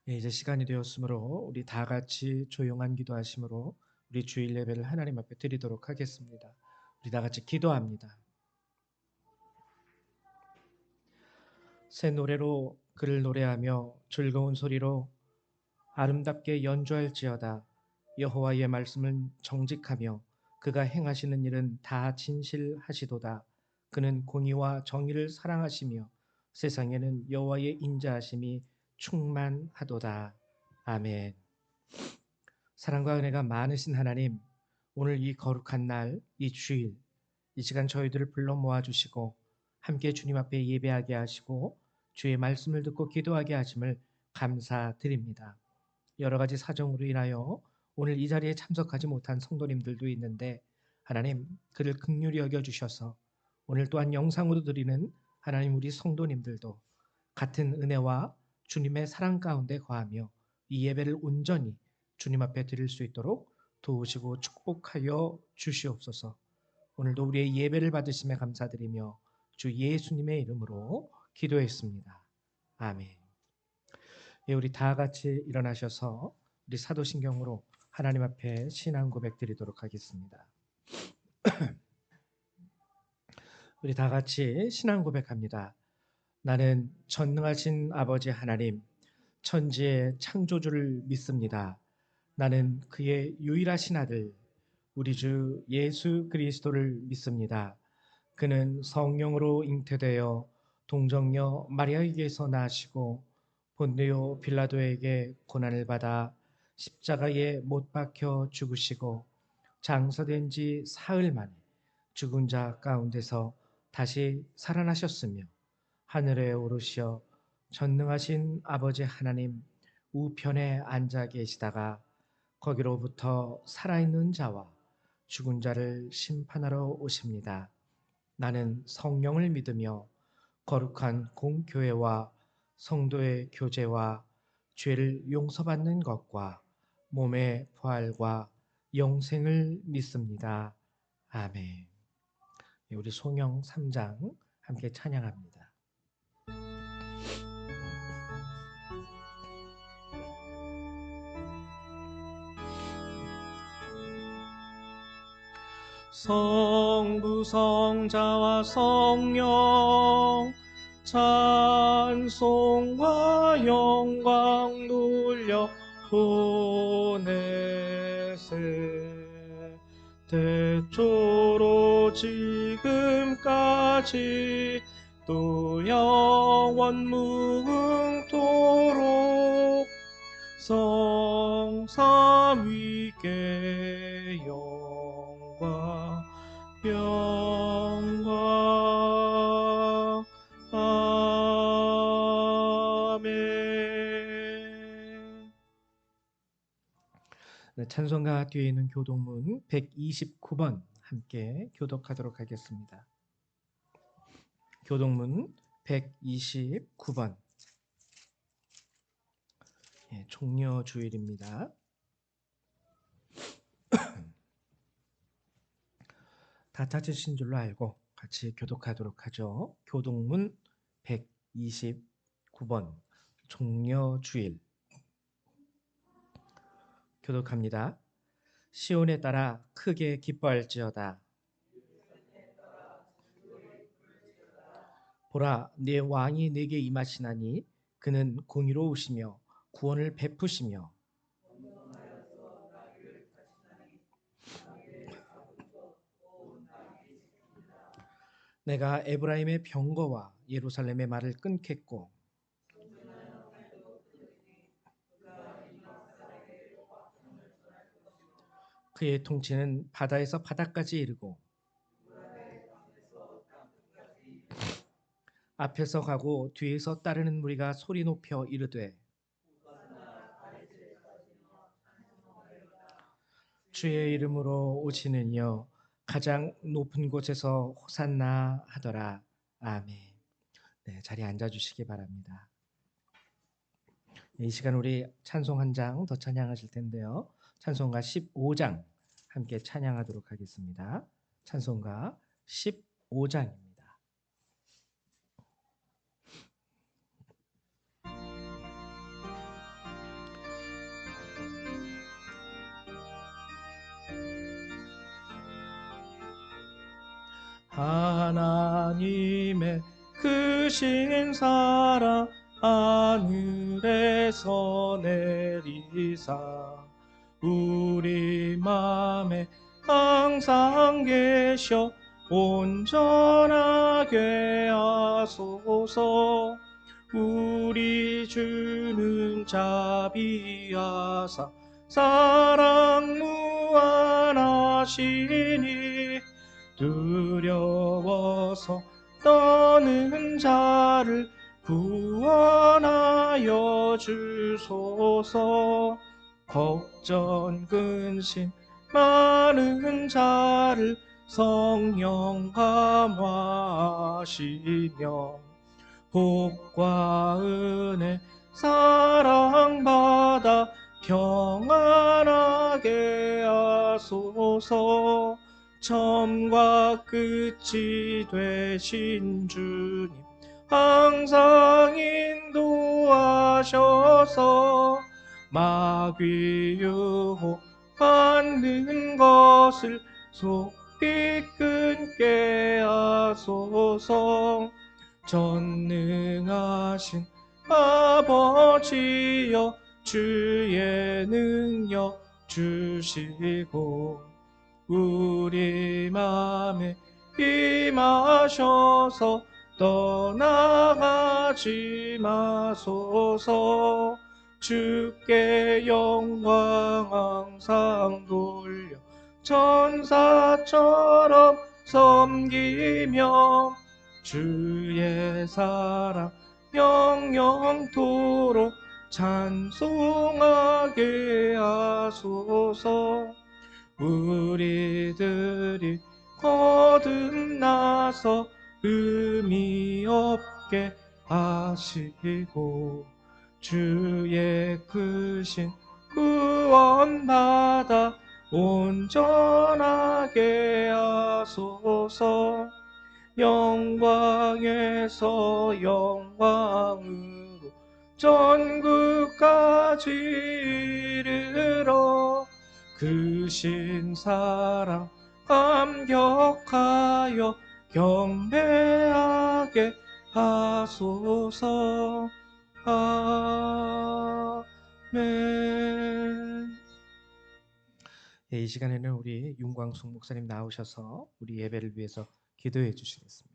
이제 시간이 되었으므로 우리 다 같이 조용한 기도하심으로 우리 주일 예배를 하나님 앞에 드리도록 하겠습니다. 우리 다 같이 기도합니다. 새 노래로 그를 노래하며 즐거운 소리로 아름답게 연주할지어다. 여호와의 말씀을 정직하며 그가 행하시는 일은 다 진실하시도다. 그는 공의와 정의를 사랑하시며 세상에는 여호와의 인자하심이 충만하도다. 아멘. 사랑과 은혜가 많으신 하나님, 오늘 이 거룩한 날, 이 주일, 이 시간 저희들을 불러 모아주시고 함께 주님 앞에 예배하게 하시고 주의 말씀을 듣고 기도하게 하심을 감사드립니다. 여러 가지 사정으로 인하여 오늘 이 자리에 참석하지 못한 성도님들도 있는데 하나님, 그를 긍휼히 여겨주셔서 오늘 또한 영상으로 드리는 하나님 우리 성도님들도 같은 은혜와 주님의 사랑 가운데 거하며 이 예배를 온전히 주님 앞에 드릴 수 있도록 도우시고 축복하여 주시옵소서. 오늘도 우리의 예배를 받으심에 감사드리며 주 예수님의 이름으로 기도했습니다. 아멘. 예, 우리 다 같이 일어나셔서 우리 사도신경으로 하나님 앞에 신앙 고백 드리도록 하겠습니다. 우리 다 같이 신앙 고백합니다. 나는 전능하신 아버지 하나님, 천지의 창조주를 믿습니다. 나는 그의 유일하신 아들, 우리 주 예수 그리스도를 믿습니다. 그는 성령으로 잉태되어 동정녀 마리아에게서 나시고 본디오 빌라도에게 고난을 받아 십자가에 못 박혀 죽으시고 장사된 지 사흘 만에 죽은 자 가운데서 다시 살아나셨으며 하늘에 오르시어 전능하신 아버지 하나님 우편에 앉아 계시다가 거기로부터 살아있는 자와 죽은 자를 심판하러 오십니다. 나는 성령을 믿으며 거룩한 공교회와 성도의 교제와 죄를 용서받는 것과 몸의 부활과 영생을 믿습니다. 아멘. 우리 송영 3장 함께 찬양합니다. 성부 성자와 성령 찬송과 영광 돌려 보내세 대초로 지금까지 또 영원 무궁토록 성삼위께 영광 아멘. 네, 찬송가 뒤에 있는 교독문 129번 함께 교독하도록 하겠습니다. 교독문 129번. 종려 주일입니다. 다 찾으신 줄로 알고 같이 교독하도록 하죠. 교독문 129번 종려 주일 교독합니다. 시온에 따라 크게 기뻐할지어다. 보라, 내 왕이 내게 임하시나니 그는 공의로우시며 구원을 베푸시며 내가 에브라임의 병거와 예루살렘의 말을 끊겠고 그의 통치는 바다에서 바다까지 이르고 앞에서 가고 뒤에서 따르는 무리가 소리 높여 이르되 주의 이름으로 오시는 이여 가장 높은 곳에서 호산나 하더라. 아멘. 네, 자리에 앉아 주시기 바랍니다. 이 시간 우리 찬송 한 장 더 찬양하실 텐데요. 찬송가 15장 함께 찬양하도록 하겠습니다. 찬송가 15장입니다. 하나님의 크신 사랑 하늘에서 내리사 우리 맘에 항상 계셔 온전하게 하소서. 우리 주는 자비하사 사랑 무한하시니 두려워서 떠는 자를 구원하여 주소서. 걱정 근심 많은 자를 성령 감화하시며 복과 은혜 사랑받아 평안하게 하소서. 처음과 끝이 되신 주님 항상 인도하셔서 마귀 유혹 받는 것을 속히 끊게 하소서. 전능하신 아버지여 주의 능력 주시고 우리 맘에 임하셔서 떠나가지 마소서. 주께 영광 항상 돌려 천사처럼 섬기며 주의 사랑 영영토록 찬송하게 하소서. 우리들이 거듭나서 의미 없게 하시고 주의 크신 구원받아 온전하게 하소서. 영광에서 영광으로 전국까지 이르러 크신 사랑 감격하여 경배하게 하소서. 아멘. 네, 이 시간에는 우리 윤광숙 목사님 나오셔서 우리 예배를 위해서 기도해 주시겠습니다.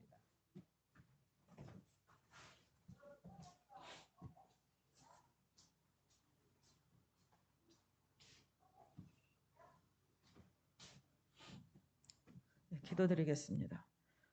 기도드리겠습니다.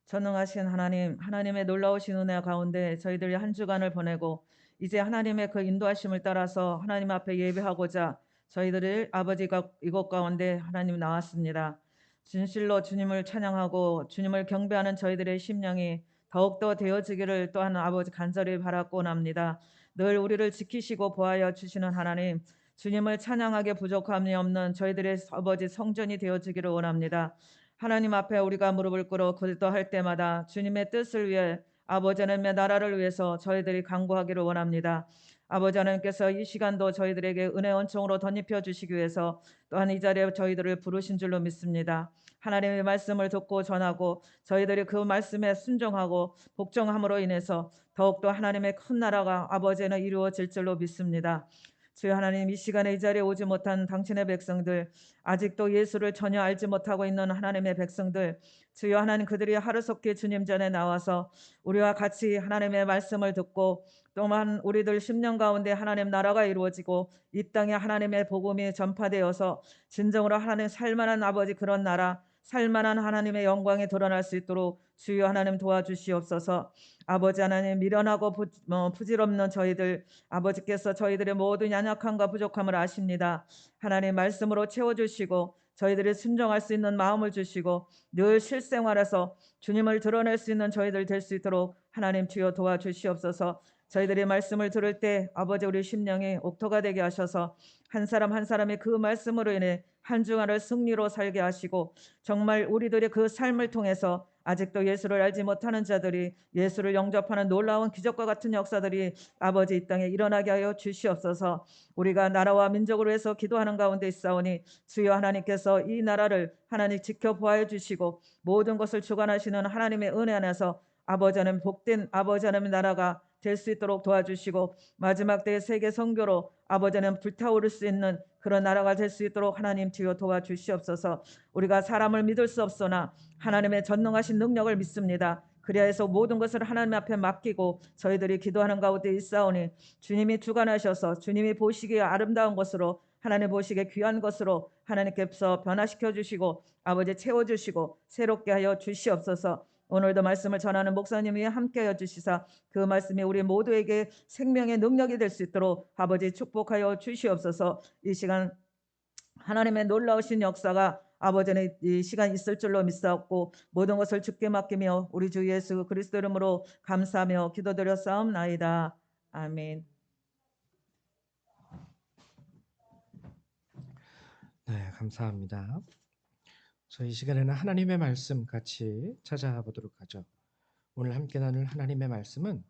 전능하신 하나님, 하나님의 놀라우신 은혜 가운데 저희들이 한 주간을 보내고 이제 하나님의 그 인도하심을 따라서 하나님 앞에 예배하고자 저희들이 아버지가 이곳 가운데 하나님 나왔습니다. 진실로 주님을 찬양하고 주님을 경배하는 저희들의 심령이 더욱더 되어지기를 또한 아버지 간절히 바라고 납니다. 늘 우리를 지키시고 보하여 주시는 하나님, 주님을 찬양하게 부족함이 없는 저희들의 아버지 성전이 되어지기를 원합니다. 하나님 앞에 우리가 무릎을 꿇어 기도할 때마다 주님의 뜻을 위해 아버지 하나님의 나라를 위해서 저희들이 간구하기를 원합니다. 아버지 하나님께서 이 시간도 저희들에게 은혜 은총으로 덧입혀 주시기 위해서 또한 이 자리에 저희들을 부르신 줄로 믿습니다. 하나님의 말씀을 듣고 전하고 저희들이 그 말씀에 순종하고 복종함으로 인해서 더욱더 하나님의 큰 나라가 아버지는 이루어질 줄로 믿습니다. 주여 하나님, 이 시간에 이 자리에 오지 못한 당신의 백성들, 아직도 예수를 전혀 알지 못하고 있는 하나님의 백성들, 주여 하나님, 그들이 하루속히 주님 전에 나와서 우리와 같이 하나님의 말씀을 듣고 또한 우리들 심령 가운데 하나님 나라가 이루어지고 이 땅에 하나님의 복음이 전파되어서 진정으로 하나님 살만한 아버지 그런 나라, 살만한 하나님의 영광이 드러날 수 있도록 주여 하나님 도와주시옵소서. 아버지 하나님, 미련하고 부질없는 저희들, 아버지께서 저희들의 모든 연약함과 부족함을 아십니다. 하나님 말씀으로 채워주시고 저희들이 순종할 수 있는 마음을 주시고 늘 실생활에서 주님을 드러낼 수 있는 저희들 될 수 있도록 하나님 주여 도와주시옵소서. 저희들이 말씀을 들을 때 아버지 우리 심령이 옥토가 되게 하셔서 한 사람 한 사람이 그 말씀으로 인해 한 주간을 승리로 살게 하시고 정말 우리들의 그 삶을 통해서 아직도 예수를 알지 못하는 자들이 예수를 영접하는 놀라운 기적과 같은 역사들이 아버지 이 땅에 일어나게 하여 주시옵소서. 우리가 나라와 민족을 위해서 기도하는 가운데 있사오니 주여 하나님께서 이 나라를 하나님 지켜보아 주시고 모든 것을 주관하시는 하나님의 은혜 안에서 아버지 하나님 복된 아버지 하나님의 나라가 될 수 있도록 도와주시고 마지막 때의 세계 선교로 아버지 하나님 불타오를 수 있는 그런 나라가 될 수 있도록 하나님 주여 도와주시옵소서. 우리가 사람을 믿을 수 없으나 하나님의 전능하신 능력을 믿습니다. 그리하여서 모든 것을 하나님 앞에 맡기고 저희들이 기도하는 가운데 있사오니 주님이 주관하셔서 주님이 보시기에 아름다운 것으로 하나님 보시기에 귀한 것으로 하나님께서 변화시켜 주시고 아버지 채워주시고 새롭게 하여 주시옵소서. 오늘도 말씀을 전하는 목사님이 함께하여 주시사 그 말씀이 우리 모두에게 생명의 능력이 될 수 있도록 아버지 축복하여 주시옵소서. 이 시간 하나님의 놀라우신 역사가 아버지는 이 시간 있을 줄로 믿사옵고 모든 것을 주께 맡기며 우리 주 예수 그리스도 이름으로 감사하며 기도드려 싸움나이다. 아멘. 네, 감사합니다. 저희 시간에는 하나님의 말씀 같이 찾아보도록 하죠. 오늘 함께 나눌 하나님의 말씀은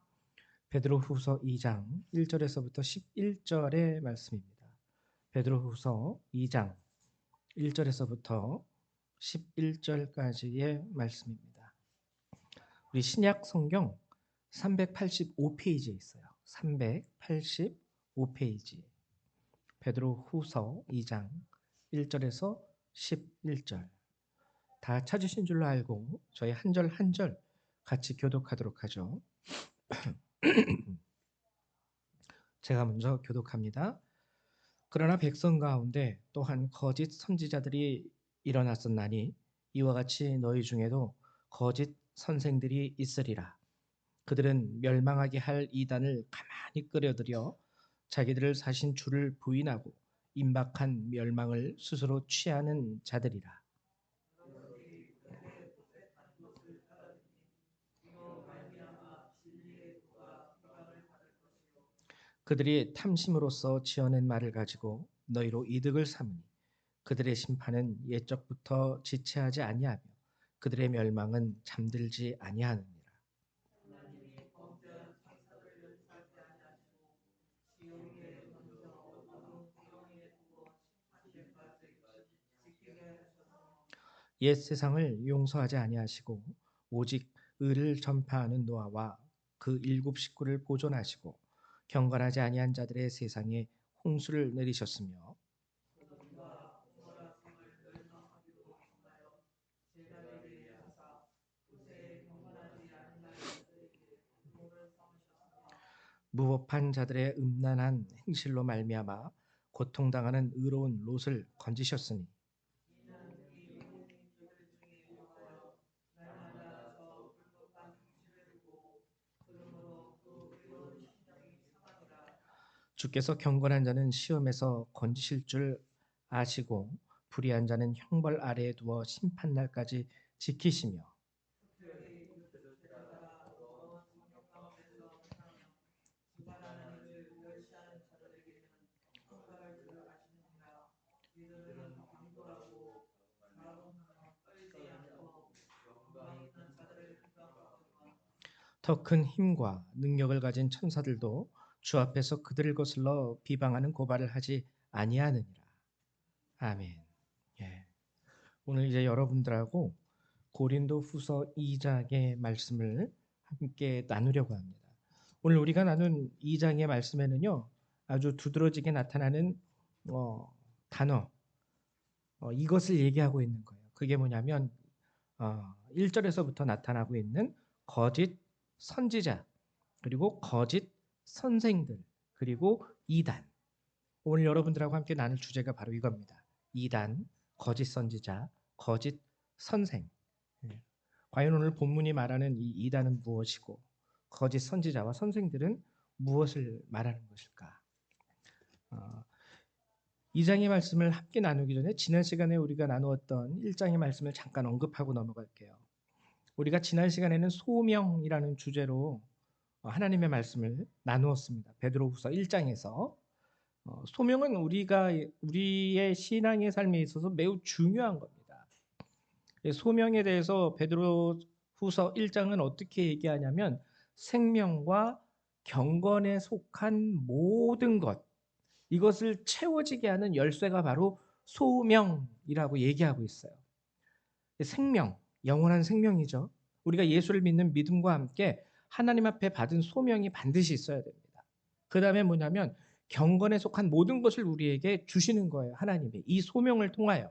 베드로후서 2장 1절에서부터 11절의 말씀입니다. 베드로후서 2장 1절에서부터 11절까지의 말씀입니다. 우리 신약 성경 385페이지에 있어요. 385페이지. 베드로후서 2장 1절에서 11절. 다 찾으신 줄로 알고 저희 한 절 한 절 같이 교독하도록 하죠. 제가 먼저 교독합니다. 그러나 백성 가운데 또한 거짓 선지자들이 일어났었나니 이와 같이 너희 중에도 거짓 선생들이 있으리라. 그들은 멸망하게 할 이단을 가만히 끌어들여 자기들을 사신 주를 부인하고 임박한 멸망을 스스로 취하는 자들이라. 그들이 탐심으로써 지어낸 말을 가지고 너희로 이득을 삼으니 그들의 심판은 옛적부터 지체하지 아니하며 그들의 멸망은 잠들지 아니하느니라. 옛 세상을 용서하지 아니하시고 오직 의를 전파하는 노아와 그 일곱 식구를 보존하시고 경건하지 아니한 자들의 세상에 홍수를 내리셨으며 무법한 자들의 음란한 행실로 말미암아 고통당하는 의로운 롯을 건지셨으니 주께서 경건한 자는 시험에서 건지실 줄 아시고 불의한 자는 형벌 아래에 두어 심판날까지 지키시며 더 큰 힘과 능력을 가진 천사들도 주 앞에서 그들을 거슬러 비방하는 고발을 하지 아니하느니라. 아멘. 예. 오늘 이제 여러분들하고 고린도 후서 2장의 말씀을 함께 나누려고 합니다. 오늘 우리가 나눈 2장의 말씀에는요, 아주 두드러지게 나타나는 단어, 이것을 얘기하고 있는 거예요. 그게 뭐냐면 1절에서부터 나타나고 있는 거짓 선지자, 그리고 거짓 선생들, 그리고 이단. 오늘 여러분들하고 함께 나눌 주제가 바로 이겁니다. 이단, 거짓 선지자, 거짓 선생. 예. 과연 오늘 본문이 말하는 이 이단은 무엇이고 거짓 선지자와 선생들은 무엇을 말하는 것일까? 2장의 말씀을 함께 나누기 전에 지난 시간에 우리가 나누었던 1장의 말씀을 잠깐 언급하고 넘어갈게요. 우리가 지난 시간에는 소명이라는 주제로 하나님의 말씀을 나누었습니다. 베드로후서 1장에서 소명은 우리의 신앙의 삶에 있어서 매우 중요한 겁니다. 소명에 대해서 베드로후서 1장은 어떻게 얘기하냐면 생명과 경건에 속한 모든 것, 이것을 채워지게 하는 열쇠가 바로 소명이라고 얘기하고 있어요. 생명, 영원한 생명이죠. 우리가 예수를 믿는 믿음과 함께 하나님 앞에 받은 소명이 반드시 있어야 됩니다. 그 다음에 뭐냐면 경건에 속한 모든 것을 우리에게 주시는 거예요. 하나님이 이 소명을 통하여.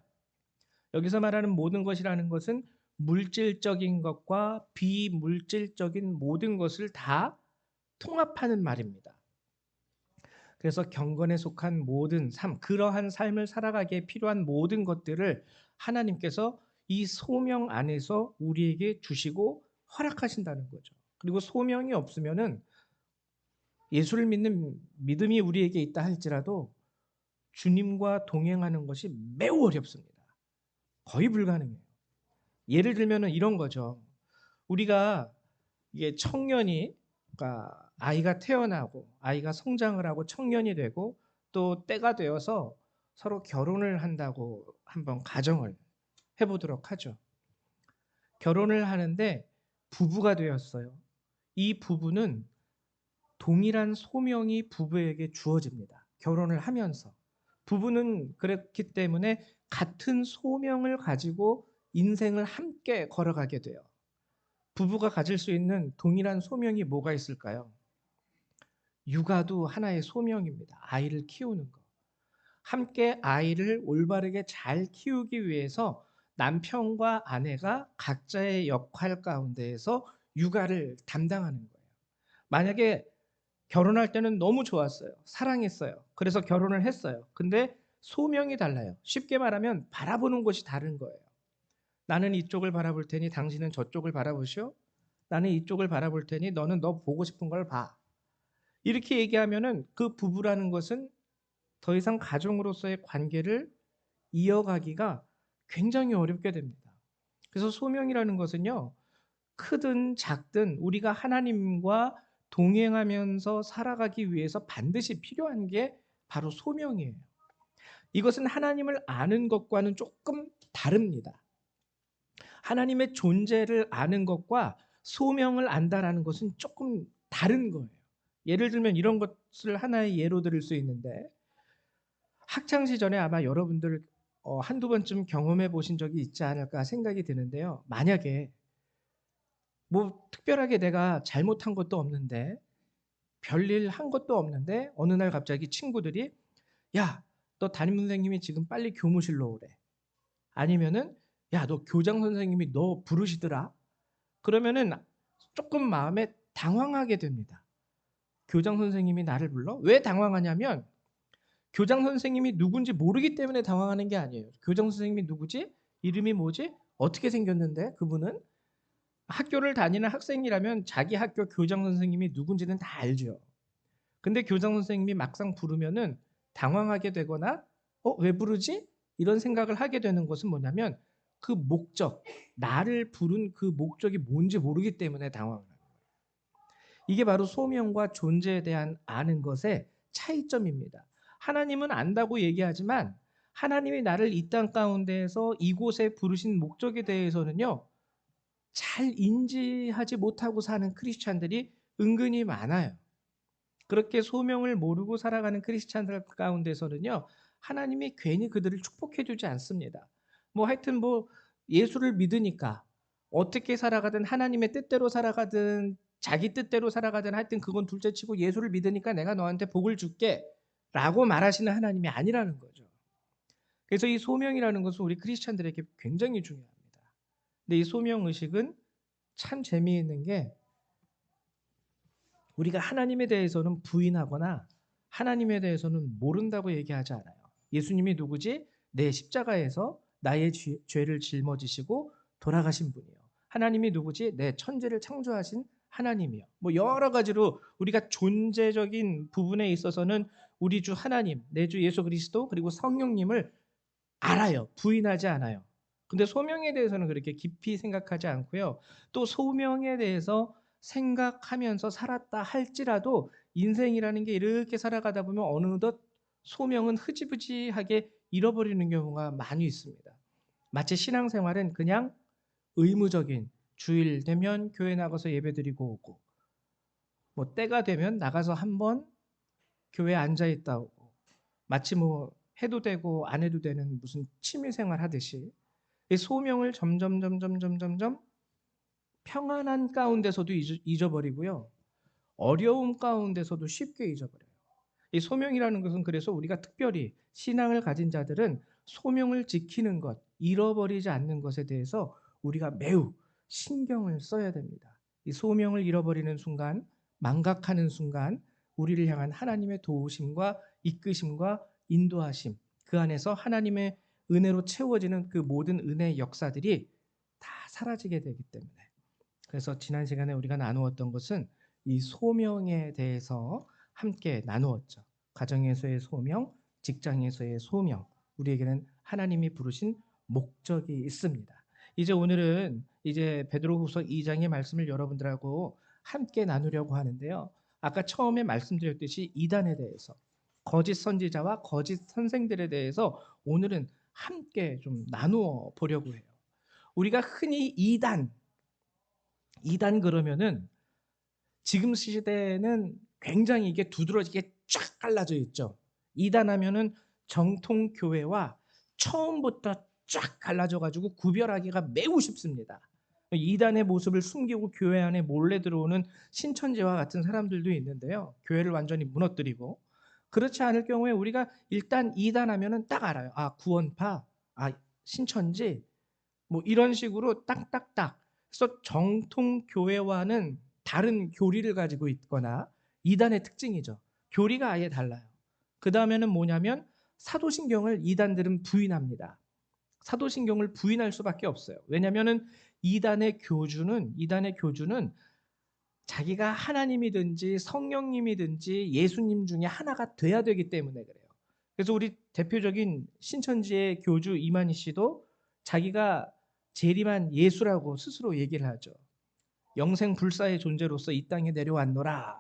여기서 말하는 모든 것이라는 것은 물질적인 것과 비물질적인 모든 것을 다 통합하는 말입니다. 그래서 경건에 속한 모든 삶, 그러한 삶을 살아가기에 필요한 모든 것들을 하나님께서 이 소명 안에서 우리에게 주시고 허락하신다는 거죠. 그리고 소명이 없으면은 예수를 믿는 믿음이 우리에게 있다 할지라도 주님과 동행하는 것이 매우 어렵습니다. 거의 불가능해요. 예를 들면은 이런 거죠. 우리가 이게 청년이, 그러니까 아이가 태어나고 아이가 성장을 하고 청년이 되고 또 때가 되어서 서로 결혼을 한다고 한번 가정을 해보도록 하죠. 결혼을 하는데 부부가 되었어요. 이 부부는 동일한 소명이 부부에게 주어집니다. 결혼을 하면서. 부부는 그렇기 때문에 같은 소명을 가지고 인생을 함께 걸어가게 돼요. 부부가 가질 수 있는 동일한 소명이 뭐가 있을까요? 육아도 하나의 소명입니다. 아이를 키우는 거. 함께 아이를 올바르게 잘 키우기 위해서 남편과 아내가 각자의 역할 가운데에서 육아를 담당하는 거예요. 만약에 결혼할 때는 너무 좋았어요. 사랑했어요. 그래서 결혼을 했어요. 근데 소명이 달라요. 쉽게 말하면 바라보는 것이 다른 거예요. 나는 이쪽을 바라볼 테니 당신은 저쪽을 바라보시오. 나는 이쪽을 바라볼 테니 너는 너 보고 싶은 걸 봐. 이렇게 얘기하면은 그 부부라는 것은 더 이상 가정으로서의 관계를 이어가기가 굉장히 어렵게 됩니다. 그래서 소명이라는 것은요, 크든 작든 우리가 하나님과 동행하면서 살아가기 위해서 반드시 필요한 게 바로 소명이에요. 이것은 하나님을 아는 것과는 조금 다릅니다. 하나님의 존재를 아는 것과 소명을 안다라는 것은 조금 다른 거예요. 예를 들면 이런 것을 하나의 예로 들을 수 있는데, 학창 시절에 아마 여러분들 한두 번쯤 경험해 보신 적이 있지 않을까 생각이 드는데요. 만약에 뭐 특별하게 내가 잘못한 것도 없는데 별일 한 것도 없는데 어느 날 갑자기 친구들이 야, 너 담임 선생님이 지금 빨리 교무실로 오래. 아니면은 야, 너 교장 선생님이 너 부르시더라. 그러면은 조금 마음에 당황하게 됩니다. 교장 선생님이 나를 불러? 왜 당황하냐면 교장 선생님이 누군지 모르기 때문에 당황하는 게 아니에요. 교장 선생님이 누구지? 이름이 뭐지? 어떻게 생겼는데 그분은? 학교를 다니는 학생이라면 자기 학교 교장 선생님이 누군지는 다 알죠. 근데 교장 선생님이 막상 부르면은 당황하게 되거나 왜 부르지? 이런 생각을 하게 되는 것은 뭐냐면 그 목적, 나를 부른 그 목적이 뭔지 모르기 때문에 당황하는 거예요. 이게 바로 소명과 존재에 대한 아는 것의 차이점입니다. 하나님은 안다고 얘기하지만 하나님이 나를 이 땅 가운데에서 이곳에 부르신 목적에 대해서는요, 잘 인지하지 못하고 사는 크리스찬들이 은근히 많아요. 그렇게 소명을 모르고 살아가는 크리스찬들 가운데서는요, 하나님이 괜히 그들을 축복해 주지 않습니다. 뭐 하여튼 뭐 예수를 믿으니까 어떻게 살아가든 하나님의 뜻대로 살아가든 자기 뜻대로 살아가든 하여튼 그건 둘째치고 예수를 믿으니까 내가 너한테 복을 줄게라고 말하시는 하나님이 아니라는 거죠. 그래서 이 소명이라는 것은 우리 크리스찬들에게 굉장히 중요합니다. 근데 이 소명 의식은 참 재미있는 게 우리가 하나님에 대해서는 부인하거나 하나님에 대해서는 모른다고 얘기하지 않아요. 예수님이 누구지? 내 십자가에서 나의 죄를 짊어지시고 돌아가신 분이요. 하나님이 누구지? 내 천지를 창조하신 하나님이요. 뭐 여러 가지로 우리가 존재적인 부분에 있어서는 우리 주 하나님, 내 주 예수 그리스도 그리고 성령님을 알아요. 부인하지 않아요. 근데 소명에 대해서는 그렇게 깊이 생각하지 않고요. 또 소명에 대해서 생각하면서 살았다 할지라도 인생이라는 게 이렇게 살아가다 보면 어느덧 소명은 흐지부지하게 잃어버리는 경우가 많이 있습니다. 마치 신앙생활은 그냥 의무적인 주일 되면 교회 나가서 예배드리고 오고 뭐 때가 되면 나가서 한번 교회에 앉아 있다 오고 마치 뭐 해도 되고 안 해도 되는 무슨 취미 생활 하듯이 이 소명을 점점 평안한 가운데서도 잊어버리고요. 어려움 가운데서도 쉽게 잊어버려요. 이 소명이라는 것은 그래서 우리가 특별히 신앙을 가진 자들은 소명을 지키는 것, 잃어버리지 않는 것에 대해서 우리가 매우 신경을 써야 됩니다. 이 소명을 잃어버리는 순간, 망각하는 순간 우리를 향한 하나님의 도우심과 이끄심과 인도하심, 그 안에서 하나님의 은혜로 채워지는 그 모든 은혜의 역사들이 다 사라지게 되기 때문에 그래서 지난 시간에 우리가 나누었던 것은 이 소명에 대해서 함께 나누었죠. 가정에서의 소명, 직장에서의 소명, 우리에게는 하나님이 부르신 목적이 있습니다. 이제 오늘은 이제 베드로후서 2장의 말씀을 여러분들하고 함께 나누려고 하는데요. 아까 처음에 말씀드렸듯이 이단에 대해서 거짓 선지자와 거짓 선생들에 대해서 오늘은 함께 좀 나누어 보려고 해요. 우리가 흔히 이단 그러면은 지금 시대에는 굉장히 이게 두드러지게 쫙 갈라져 있죠. 이단하면은 정통 교회와 처음부터 쫙 갈라져 가지고 구별하기가 매우 쉽습니다. 이단의 모습을 숨기고 교회 안에 몰래 들어오는 신천지와 같은 사람들도 있는데요. 교회를 완전히 무너뜨리고 그렇지 않을 경우에 우리가 일단 이단하면은 딱 알아요. 아, 구원파, 아, 신천지, 뭐 이런 식으로 딱딱딱. 그래서 정통 교회와는 다른 교리를 가지고 있거나 이단의 특징이죠. 교리가 아예 달라요. 그 다음에는 뭐냐면 사도신경을 이단들은 부인합니다. 사도신경을 부인할 수밖에 없어요. 왜냐하면은 이단의 교주는 자기가 하나님이든지 성령님이든지 예수님 중에 하나가 돼야 되기 때문에 그래요. 그래서 우리 대표적인 신천지의 교주 이만희 씨도 자기가 재림한 예수라고 스스로 얘기를 하죠. 영생 불사의 존재로서 이 땅에 내려왔노라.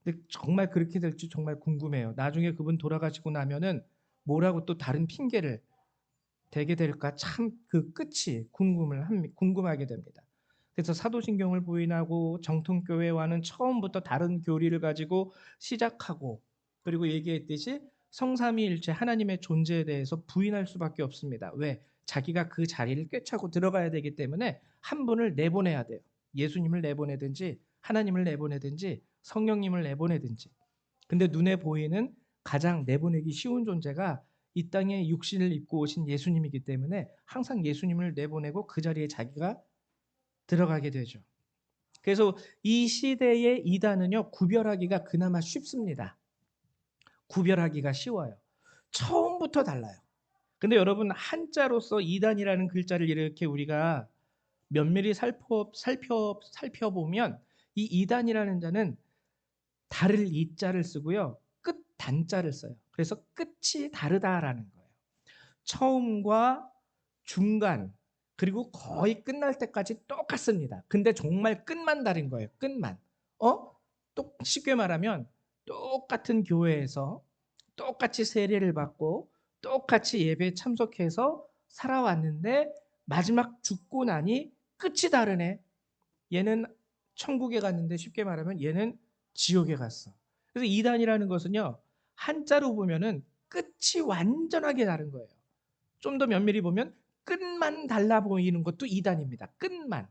근데 정말 그렇게 될지 정말 궁금해요. 나중에 그분 돌아가시고 나면은 뭐라고 또 다른 핑계를 대게 될까 참 그 끝이 궁금하게 됩니다. 그래서 사도신경을 부인하고 정통교회와는 처음부터 다른 교리를 가지고 시작하고 그리고 얘기했듯이 성삼위일체 하나님의 존재에 대해서 부인할 수밖에 없습니다. 왜? 자기가 그 자리를 꿰차고 들어가야 되기 때문에 한 분을 내보내야 돼요. 예수님을 내보내든지 하나님을 내보내든지 성령님을 내보내든지. 근데 눈에 보이는 가장 내보내기 쉬운 존재가 이 땅에 육신을 입고 오신 예수님이기 때문에 항상 예수님을 내보내고 그 자리에 자기가 들어가게 되죠. 그래서 이 시대의 이단은요, 구별하기가 그나마 쉽습니다. 구별하기가 쉬워요. 처음부터 달라요. 근데 여러분 한자로서 이단이라는 글자를 이렇게 우리가 면밀히 살펴보면 이 이단이라는 자는 다를 이자를 쓰고요. 끝 단자를 써요. 그래서 끝이 다르다라는 거예요. 처음과 중간 그리고 거의 끝날 때까지 똑같습니다. 근데 정말 끝만 다른 거예요. 끝만. 또 쉽게 말하면 똑같은 교회에서 똑같이 세례를 받고 똑같이 예배에 참석해서 살아왔는데 마지막 죽고 나니 끝이 다르네. 얘는 천국에 갔는데 쉽게 말하면 얘는 지옥에 갔어. 그래서 이단이라는 것은요. 한자로 보면은 끝이 완전하게 다른 거예요. 좀 더 면밀히 보면 끝만 달라 보이는 것도 이단입니다. 끝만.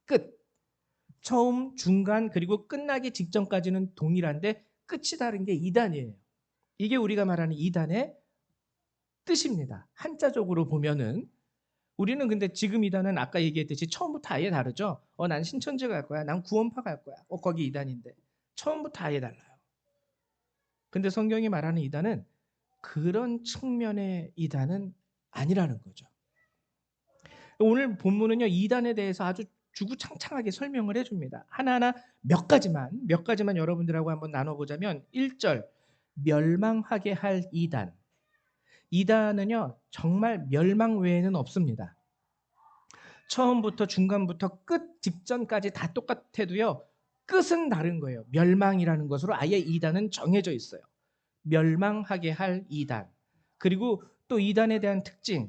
끝. 처음, 중간 그리고 끝나기 직전까지는 동일한데 끝이 다른 게 이단이에요. 이게 우리가 말하는 이단의 뜻입니다. 한자적으로 보면은 우리는 근데 지금 이단은 아까 얘기했듯이 처음부터 아예 다르죠. 난 신천지 갈 거야. 난 구원파 갈 거야. 거기 이단인데. 처음부터 아예 달라요. 근데 성경이 말하는 이단은 그런 측면의 이단은 아니라는 거죠. 오늘 본문은요. 이단에 대해서 아주 주구장창하게 설명을 해줍니다. 하나하나 몇 가지만 여러분들하고 한번 나눠보자면 1절 멸망하게 할 이단. 이단은요. 정말 멸망 외에는 없습니다. 처음부터 중간부터 끝 직전까지 다 똑같아도요. 끝은 다른 거예요. 멸망이라는 것으로 아예 이단은 정해져 있어요. 멸망하게 할 이단. 그리고 또 이단에 대한 특징.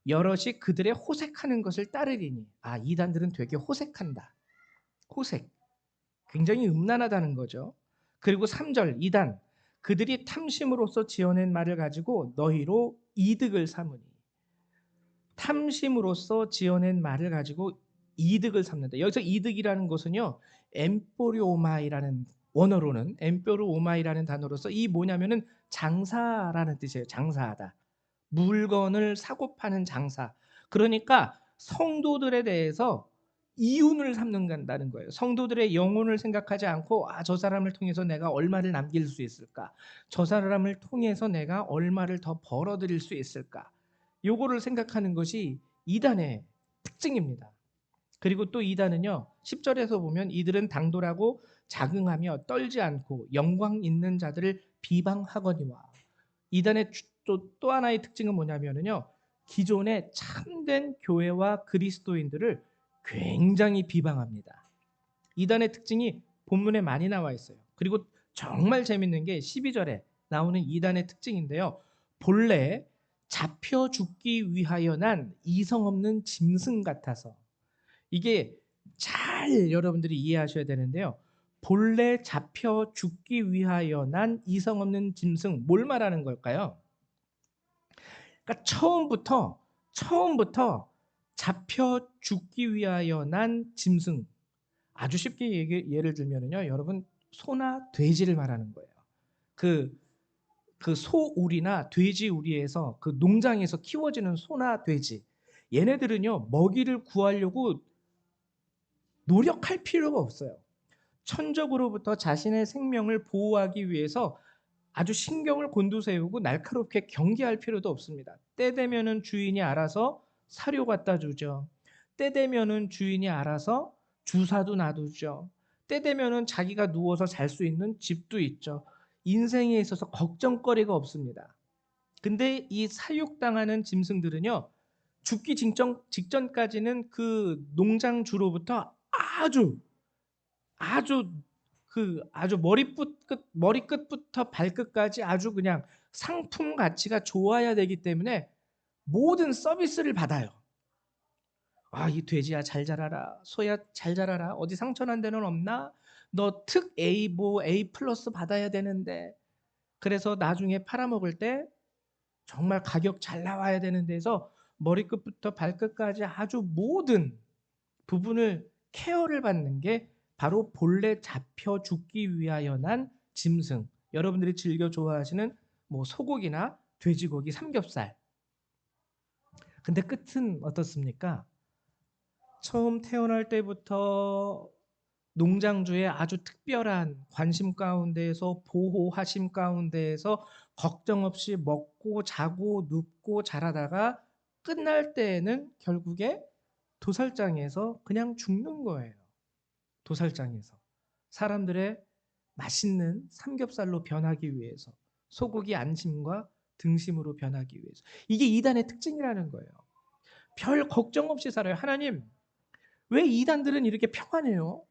여럿이 그들의 호색하는 것을 따르리니. 아, 이단들은 되게 호색한다. 호색. 굉장히 음란하다는 거죠. 그리고 3절 이단. 그들이 탐심으로써 지어낸 말을 가지고 너희로 이득을 삼으니. 탐심으로써 지어낸 말을 가지고 이득을 삼는다. 여기서 이득이라는 것은요. 엠포리오마이라는 원어로는 엠포리오마이라는 단어로서 이 뭐냐면은 장사라는 뜻이에요. 장사하다. 물건을 사고 파는 장사. 그러니까 성도들에 대해서 이윤을 삼는다는 거예요. 성도들의 영혼을 생각하지 않고 저 사람을 통해서 내가 얼마를 남길 수 있을까? 저 사람을 통해서 내가 얼마를 더 벌어들일 수 있을까? 요거를 생각하는 것이 이단의 특징입니다. 그리고 또 이단은요. 10절에서 보면 이들은 당돌하고 자긍하며 떨지 않고 영광 있는 자들을 비방하거니와. 이단의 또 하나의 특징은 뭐냐면요. 기존의 참된 교회와 그리스도인들을 굉장히 비방합니다. 이단의 특징이 본문에 많이 나와 있어요. 그리고 정말 재밌는 게 12절에 나오는 이단의 특징인데요. 본래 잡혀 죽기 위하여 난 이성 없는 짐승 같아서. 이게 잘 여러분들이 이해하셔야 되는데요. 본래 잡혀 죽기 위하여 난 이성 없는 짐승, 뭘 말하는 걸까요? 그러니까 처음부터 잡혀 죽기 위하여 난 짐승. 아주 쉽게 예를 들면요, 여러분 소나 돼지를 말하는 거예요. 그 소우리나 돼지우리에서 그 농장에서 키워지는 소나 돼지, 얘네들은요 먹이를 구하려고 노력할 필요가 없어요. 천적으로부터 자신의 생명을 보호하기 위해서 아주 신경을 곤두세우고 날카롭게 경계할 필요도 없습니다. 때 되면은 주인이 알아서 사료 갖다 주죠. 때 되면은 주인이 알아서 주사도 놔두죠. 때 되면은 자기가 누워서 잘 수 있는 집도 있죠. 인생에 있어서 걱정거리가 없습니다. 근데 이 사육당하는 짐승들은요, 죽기 직전까지는 그 농장주로부터 아주 아주 머리끝부터 발끝까지 아주 그냥 상품 가치가 좋아야 되기 때문에 모든 서비스를 받아요. 이 돼지야 잘 자라라. 소야 잘 자라라. 어디 상처난 데는 없나? 너 특 A A 플러스 받아야 되는데. 그래서 나중에 팔아먹을 때 정말 가격 잘 나와야 되는 데서 머리끝부터 발끝까지 아주 모든 부분을 케어를 받는 게 바로 본래 잡혀 죽기 위하여 난 짐승. 여러분들이 즐겨 좋아하시는 뭐 소고기나 돼지고기, 삼겹살. 근데 끝은 어떻습니까? 처음 태어날 때부터 농장주의 아주 특별한 관심 가운데에서 보호하심 가운데에서 걱정 없이 먹고 자고 눕고 자라다가 끝날 때에는 결국에 도살장에서 그냥 죽는 거예요. 도살장에서. 사람들의 맛있는 삼겹살로 변하기 위해서. 소고기 안심과 등심으로 변하기 위해서. 이게 이단의 특징이라는 거예요. 별 걱정 없이 살아요. 하나님, 왜 이단들은 이렇게 평안해요?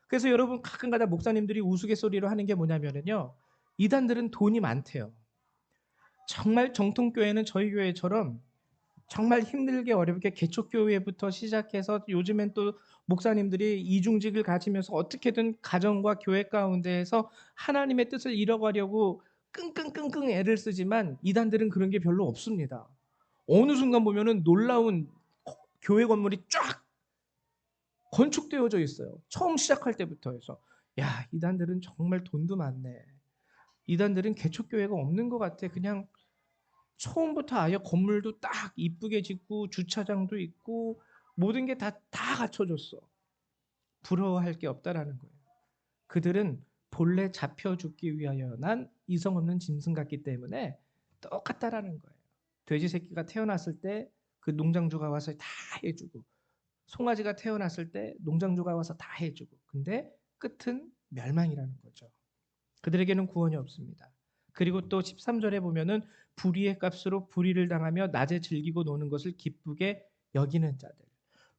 그래서 여러분 가끔가다 목사님들이 우스갯소리로 하는 게 뭐냐면요. 이단들은 돈이 많대요. 정말 정통교회는 저희 교회처럼 정말 힘들게 어렵게 개척교회부터 시작해서 요즘엔 또 목사님들이 이중직을 가지면서 어떻게든 가정과 교회 가운데에서 하나님의 뜻을 이뤄가려고 끙끙끙끙 애를 쓰지만 이단들은 그런 게 별로 없습니다. 어느 순간 보면은 놀라운 교회 건물이 쫙 건축되어져 있어요. 처음 시작할 때부터 해서. 야, 이단들은 정말 돈도 많네. 이단들은 개척교회가 없는 것 같아. 그냥 처음부터 아예 건물도 딱 이쁘게 짓고 주차장도 있고 모든 게 다 갖춰졌어. 부러워할 게 없다라는 거예요. 그들은 본래 잡혀 죽기 위하여 난 이성 없는 짐승 같기 때문에 똑같다라는 거예요. 돼지 새끼가 태어났을 때 그 농장주가 와서 다 해주고 송아지가 태어났을 때 농장주가 와서 다 해주고 근데 끝은 멸망이라는 거죠. 그들에게는 구원이 없습니다. 그리고 또 13절에 보면은 불의의 값으로 불의를 당하며 낮에 즐기고 노는 것을 기쁘게 여기는 자들.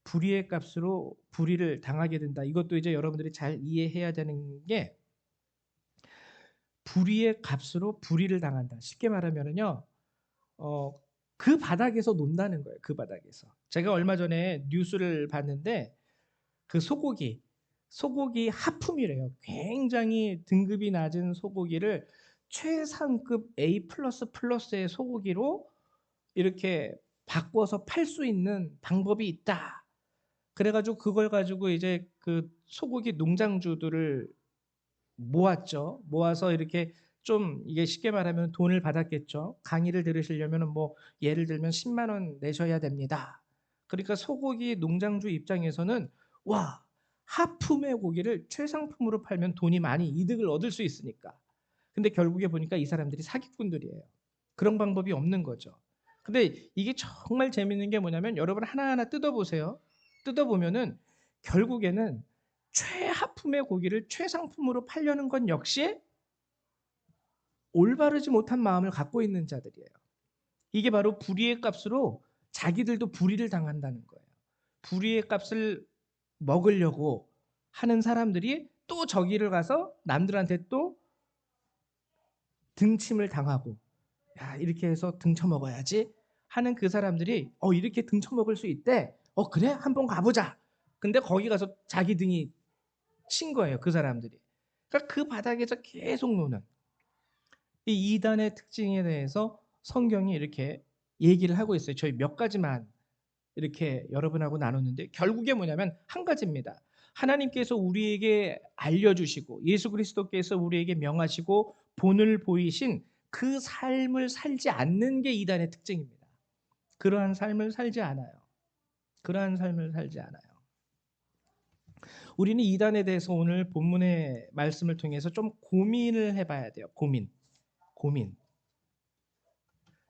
불의의 값으로 불의를 당하게 된다. 이것도 이제 여러분들이 잘 이해해야 되는 게 불의의 값으로 불의를 당한다. 쉽게 말하면은요. 어, 그 바닥에서 논다는 거예요. 그 바닥에서. 제가 얼마 전에 뉴스를 봤는데 그 소고기 하품이래요. 굉장히 등급이 낮은 소고기를 최상급 A 플러스의 소고기로 이렇게 바꿔서 팔 수 있는 방법이 있다. 그래가지고 그걸 가지고 이제 그 소고기 농장주들을 모았죠. 모아서 이렇게 좀 이게 쉽게 말하면 돈을 받았겠죠. 강의를 들으시려면 뭐 예를 들면 10만 원 내셔야 됩니다. 그러니까 소고기 농장주 입장에서는 와, 하품의 고기를 최상품으로 팔면 돈이 많이 이득을 얻을 수 있으니까. 근데 결국에 보니까 이 사람들이 사기꾼들이에요. 그런 방법이 없는 거죠. 근데 이게 정말 재밌는 게 뭐냐면 여러분 하나하나 뜯어보세요. 뜯어보면은 결국에는 최하품의 고기를 최상품으로 팔려는 건 역시 올바르지 못한 마음을 갖고 있는 자들이에요. 이게 바로 불의의 값으로 자기들도 불의를 당한다는 거예요. 불의의 값을 먹으려고 하는 사람들이 또 저기를 가서 남들한테 또 등침을 당하고 야 이렇게 해서 등쳐 먹어야지 하는 그 사람들이 이렇게 등쳐 먹을 수 있대. 그래 한번 가보자. 근데 거기 가서 자기 등이 친 거예요. 그 사람들이. 그러니까 그 바닥에서 계속 노는 이 이단의 특징에 대해서 성경이 이렇게 얘기를 하고 있어요. 저희 몇 가지만 이렇게 여러분하고 나눴는데 결국에 뭐냐면 한 가지입니다. 하나님께서 우리에게 알려주시고 예수 그리스도께서 우리에게 명하시고 본을 보이신 그 삶을 살지 않는 게 이단의 특징입니다. 그러한 삶을 살지 않아요. 그러한 삶을 살지 않아요. 우리는 이단에 대해서 오늘 본문의 말씀을 통해서 좀 고민을 해봐야 돼요. 고민.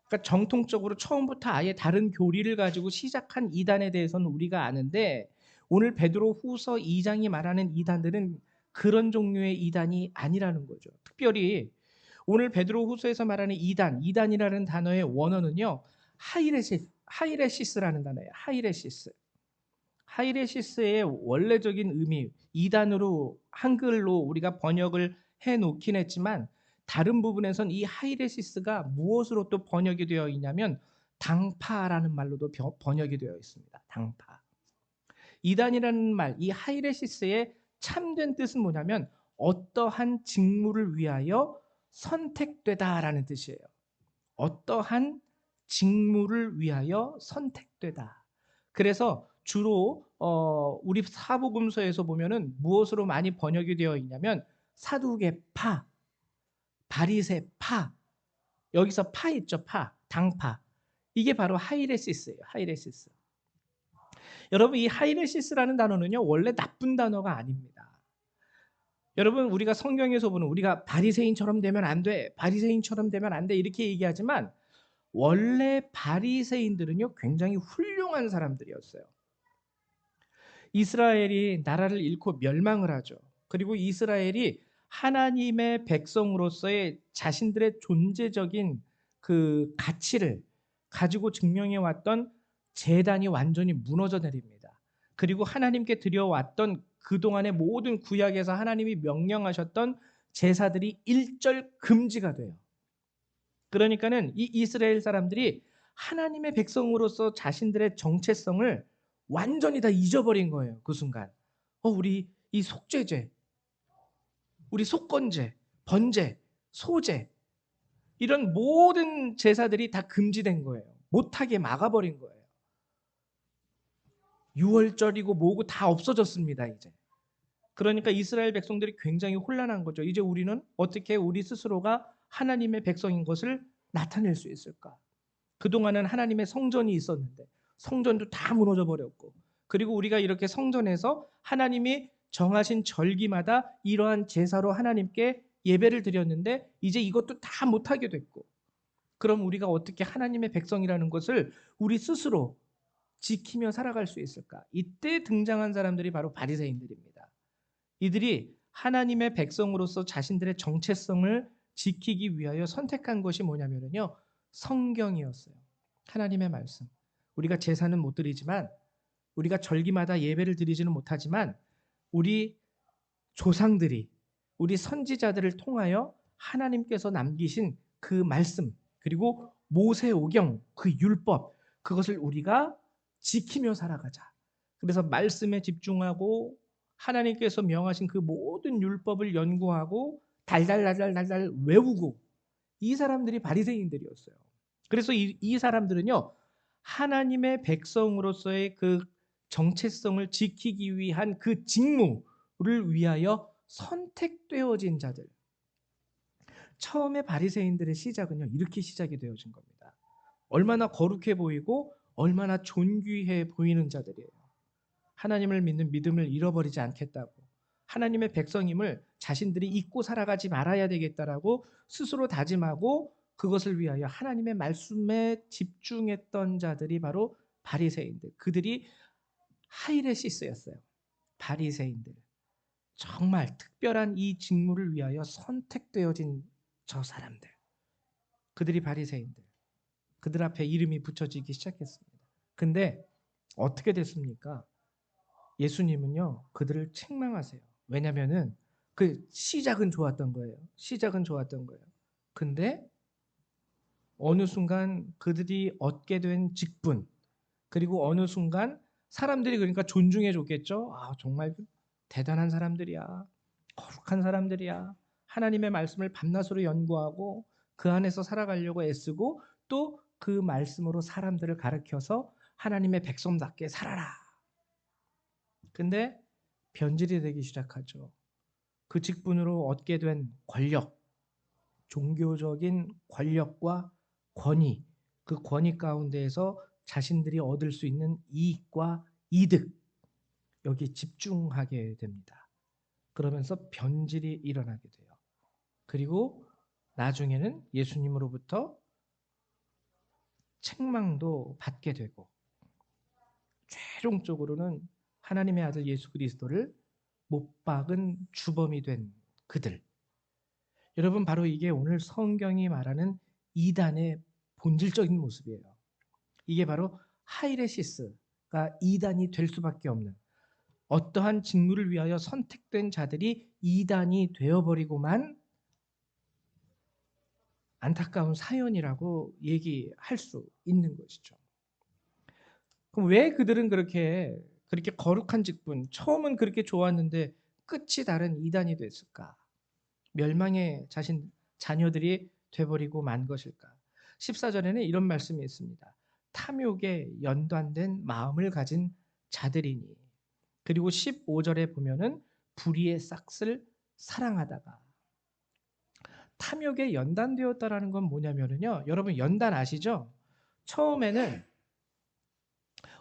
그러니까 정통적으로 처음부터 아예 다른 교리를 가지고 시작한 이단에 대해서는 우리가 아는데 오늘 베드로 후서 2장이 말하는 이단들은 그런 종류의 이단이 아니라는 거죠. 특별히 오늘 베드로 후서에서 말하는 이단이라는 단어의 원어는요. 하이레시스라는 단어예요. 하이레시스의 원래적인 의미, 이단으로 한글로 우리가 번역을 해 놓긴 했지만 다른 부분에선 이 하이레시스가 무엇으로 또 번역이 되어 있냐면 당파라는 말로도 번역이 되어 있습니다. 당파. 이단이라는 말, 이 하이레시스의 참된 뜻은 뭐냐면 어떠한 직무를 위하여 선택되다라는 뜻이에요. 어떠한 직무를 위하여 선택되다. 그래서 주로 우리 사복음서에서 보면은 무엇으로 많이 번역이 되어 있냐면 사두개파, 바리새파, 여기서 파 있죠, 당파. 이게 바로 하이레시스예요. 하이레시스. 여러분 이 하이레시스라는 단어는요 원래 나쁜 단어가 아닙니다. 여러분 우리가 성경에서 보는 우리가 바리새인처럼 되면 안 돼, 바리새인처럼 되면 안 돼 이렇게 얘기하지만 원래 바리새인들은요 굉장히 훌륭한 사람들이었어요. 이스라엘이 나라를 잃고 멸망을 하죠. 그리고 이스라엘이 하나님의 백성으로서의 자신들의 존재적인 그 가치를 가지고 증명해 왔던 제단이 완전히 무너져 내립니다. 그리고 하나님께 드려왔던 그동안의 모든 구약에서 하나님이 명령하셨던 제사들이 일절 금지가 돼요. 그러니까는 이 이스라엘 사람들이 하나님의 백성으로서 자신들의 정체성을 완전히 다 잊어버린 거예요. 그 순간. 우리 이 속죄제, 우리 속건제, 번제, 소제 이런 모든 제사들이 다 금지된 거예요. 못하게 막아버린 거예요. 유월절이고 뭐고 다 없어졌습니다. 이제. 그러니까 이스라엘 백성들이 굉장히 혼란한 거죠. 이제 우리는 어떻게 우리 스스로가 하나님의 백성인 것을 나타낼 수 있을까? 그동안은 하나님의 성전이 있었는데 성전도 다 무너져 버렸고 그리고 우리가 이렇게 성전에서 하나님이 정하신 절기마다 이러한 제사로 하나님께 예배를 드렸는데 이제 이것도 다 못하게 됐고 그럼 우리가 어떻게 하나님의 백성이라는 것을 우리 스스로 지키며 살아갈 수 있을까? 이때 등장한 사람들이 바로 바리새인들입니다. 이들이 하나님의 백성으로서 자신들의 정체성을 지키기 위하여 선택한 것이 뭐냐면요. 성경이었어요. 하나님의 말씀. 우리가 제사는 못 드리지만 우리가 절기마다 예배를 드리지는 못하지만 우리 조상들이 우리 선지자들을 통하여 하나님께서 남기신 그 말씀 그리고 모세오경 그 율법 그것을 우리가 지키며 살아가자. 그래서 말씀에 집중하고 하나님께서 명하신 그 모든 율법을 연구하고 달달달달달달 외우고 이 사람들이 바리새인들이었어요. 그래서 이 사람들은요 하나님의 백성으로서의 그 정체성을 지키기 위한 그 직무를 위하여 선택되어진 자들. 처음에 바리새인들의 시작은요 이렇게 시작이 되어진 겁니다. 얼마나 거룩해 보이고 얼마나 존귀해 보이는 자들이에요. 하나님을 믿는 믿음을 잃어버리지 않겠다고 하나님의 백성임을 자신들이 잊고 살아가지 말아야 되겠다라고 스스로 다짐하고 그것을 위하여 하나님의 말씀에 집중했던 자들이 바로 바리새인들. 그들이 하이레시스였어요. 바리새인들. 정말 특별한 이 직무를 위하여 선택되어진 저 사람들. 그들이 바리새인들. 그들 앞에 이름이 붙여지기 시작했습니다. 근데 어떻게 됐습니까? 예수님은요 그들을 책망하세요. 왜냐면은 그 시작은 좋았던 거예요. 시작은 좋았던 거예요. 근데 어느 순간 그들이 얻게 된 직분 그리고 어느 순간 사람들이 그러니까 존중해 줬겠죠. 아 정말 대단한 사람들이야. 거룩한 사람들이야. 하나님의 말씀을 밤낮으로 연구하고 그 안에서 살아가려고 애쓰고 또 그 말씀으로 사람들을 가르쳐서 하나님의 백성답게 살아라. 근데 변질이 되기 시작하죠. 그 직분으로 얻게 된 권력, 종교적인 권력과 권위, 그 권위 가운데에서 자신들이 얻을 수 있는 이익과 이득, 여기 집중하게 됩니다. 그러면서 변질이 일어나게 돼요. 그리고 나중에는 예수님으로부터 책망도 받게 되고 최종적으로는 하나님의 아들 예수 그리스도를 못 박은 주범이 된 그들. 여러분 바로 이게 오늘 성경이 말하는 이단의 본질적인 모습이에요. 이게 바로 하이레시스가 이단이 될 수밖에 없는 어떠한 직무를 위하여 선택된 자들이 이단이 되어버리고만 안타까운 사연이라고 얘기할 수 있는 것이죠. 그럼 왜 그들은 그렇게 거룩한 직분, 처음은 그렇게 좋았는데 끝이 다른 이단이 됐을까? 멸망의 자녀들이 돼버리고 만 것일까? 14절에는 이런 말씀이 있습니다. 탐욕에 연관된 마음을 가진 자들이니. 그리고 15절에 보면은 불의의 싹을 사랑하다가. 탐욕에 연단되었다라는 건 뭐냐면요. 여러분 연단 아시죠? 처음에는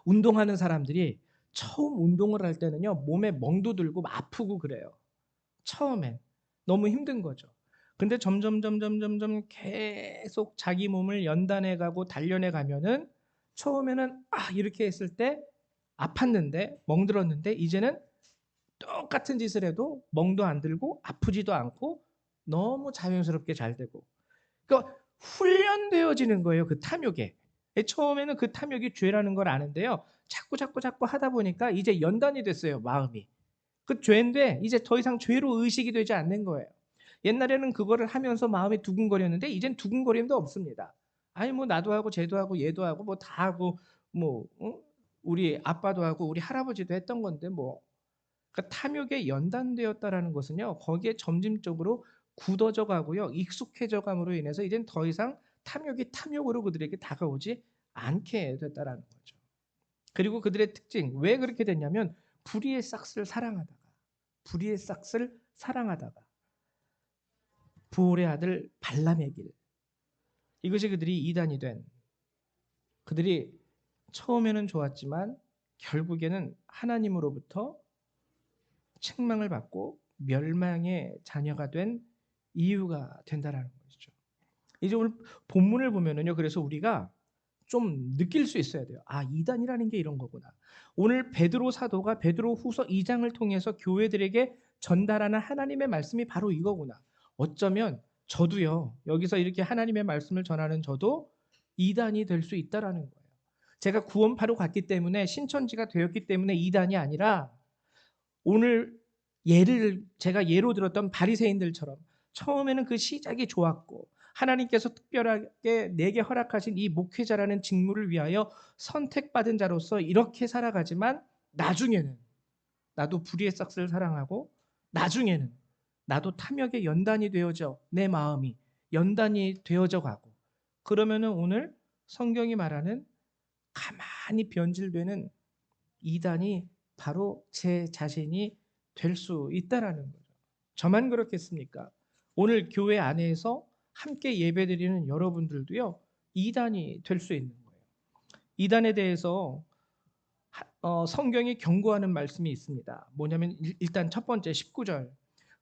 운동하는 사람들이 처음 운동을 할 때는요. 몸에 멍도 들고 아프고 그래요. 처음엔 너무 힘든 거죠. 근데 점점 계속 자기 몸을 연단해 가고 단련해 가면은 처음에는 이렇게 했을 때 아팠는데 멍들었는데 이제는 똑같은 짓을 해도 멍도 안 들고 아프지도 않고 너무 자연스럽게 잘 되고. 그러니까 훈련되어지는 거예요. 그 탐욕에. 처음에는 그 탐욕이 죄라는 걸 아는데요. 자꾸 하다 보니까 이제 연단이 됐어요. 마음이. 그 죄인데 이제 더 이상 죄로 의식이 되지 않는 거예요. 옛날에는 그거를 하면서 마음이 두근거렸는데 이젠 두근거림도 없습니다. 아니 뭐 나도 하고 쟤도 하고 얘도 하고 뭐 다 하고 뭐 우리 아빠도 하고 우리 할아버지도 했던 건데 뭐 그러니까 탐욕에 연단되었다라는 것은요. 거기에 점진적으로 굳어져 가고요. 익숙해져 감으로 인해서 이젠 더 이상 탐욕이 탐욕으로 그들에게 다가오지 않게 됐다라는 거죠. 그리고 그들의 특징 왜 그렇게 됐냐면 불의의 싹을 사랑하다가 부올의 아들 발람의 길 이것이 그들이 이단이 된 그들이 처음에는 좋았지만 결국에는 하나님으로부터 책망을 받고 멸망의 자녀가 된 이유가 된다라는 것이죠. 이제 오늘 본문을 보면은요. 그래서 우리가 좀 느낄 수 있어야 돼요. 이단이라는 게 이런 거구나. 오늘 베드로 사도가 베드로후서 2장을 통해서 교회들에게 전달하는 하나님의 말씀이 바로 이거구나. 어쩌면 저도요. 여기서 이렇게 하나님의 말씀을 전하는 저도 이단이 될 수 있다라는 거예요. 제가 구원파로 갔기 때문에 신천지가 되었기 때문에 이단이 아니라 오늘 제가 예로 들었던 바리새인들처럼 처음에는 그 시작이 좋았고 하나님께서 특별하게 내게 허락하신 이 목회자라는 직무를 위하여 선택받은 자로서 이렇게 살아가지만 나중에는 나도 불의의 싹스를 사랑하고 나중에는 나도 탐욕의 연단이 되어져 내 마음이 연단이 되어져 가고 그러면은 오늘 성경이 말하는 가만히 변질되는 이단이 바로 제 자신이 될 수 있다라는 거죠. 저만 그렇겠습니까? 오늘 교회 안에서 함께 예배드리는 여러분들도요. 이단이 될 수 있는 거예요. 이단에 대해서 성경이 경고하는 말씀이 있습니다. 뭐냐면 일단 첫 번째 19절.